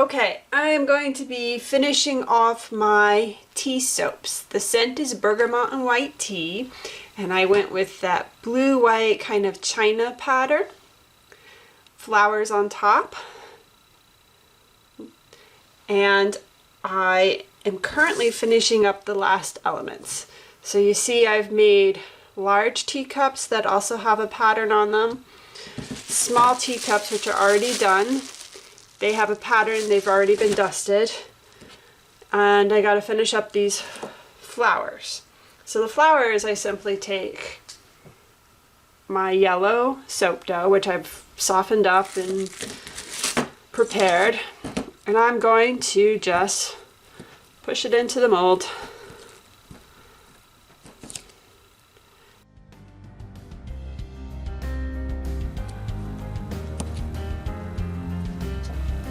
Okay, I am going to be finishing off my tea soaps. The scent is Bergamot White Tea, and I went with that blue-white kind of china pattern. Flowers on top. And I am currently finishing up the last elements. So you see I've made large teacups that also have a pattern on them. Small teacups which are already done. They have a pattern, they've already been dusted. And I gotta finish up these flowers. So the flowers, I simply take my yellow soap dough, which I've softened up and prepared, and I'm going to just push it into the mold.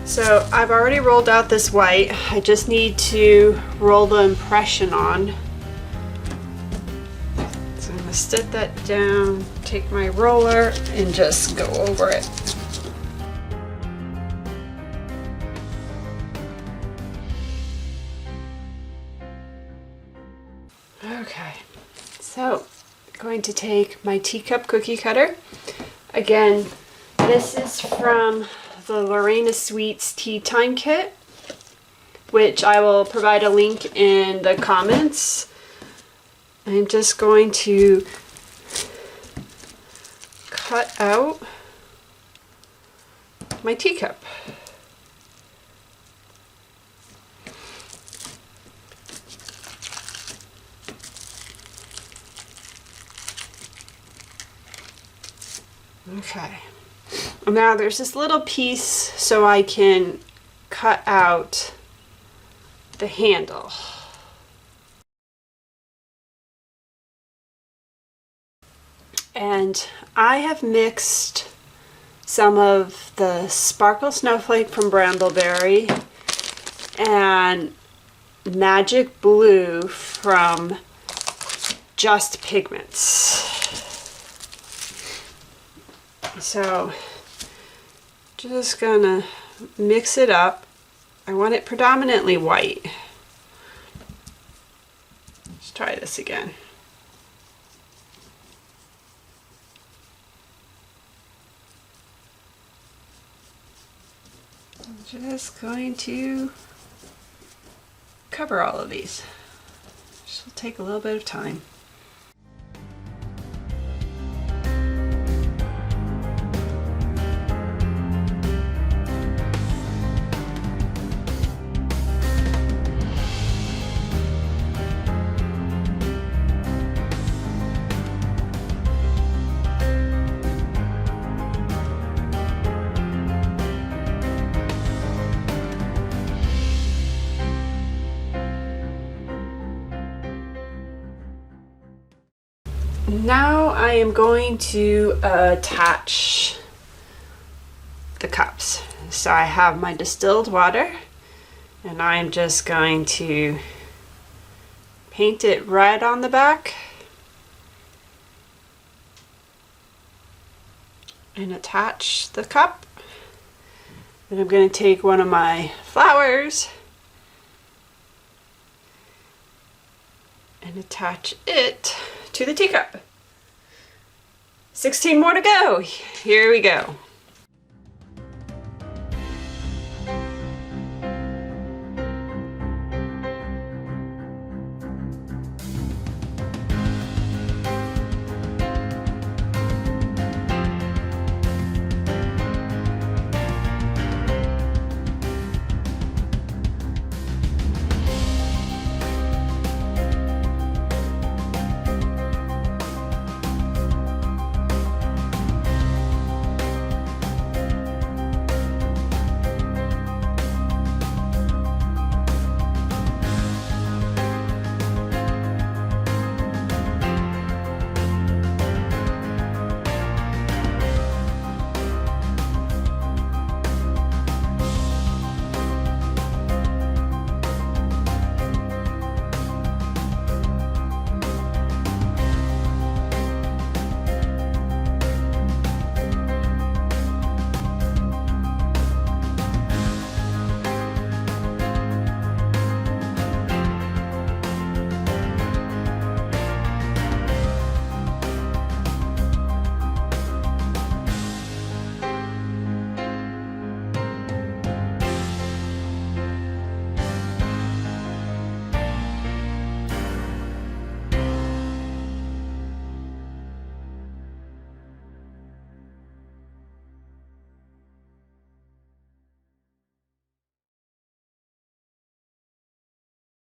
So I've already rolled out this white. I just need to roll the impression on. So I'm going to set that down, take my roller, and just go over it. Okay, so I'm going to take my teacup cookie cutter. Again, this is from the Lorena Sweets Tea Time Kit, which I will provide a link in the comments. I'm just going to cut out my teacup. Okay. Now there's this little piece so I can cut out the handle. And I have mixed some of the Sparkle Snowflake from Brambleberry and Magic Blue from Just Pigments. So just gonna mix it up. I want it predominantly white. Let's try this again. I'm just going to cover all of these. This will take a little bit of time. Now I am going to attach the cups. So I have my distilled water, and I'm just going to paint it red on the back and attach the cup. Then I'm going to take one of my flowers and attach it to the teacup. 16 more to go. Here we go.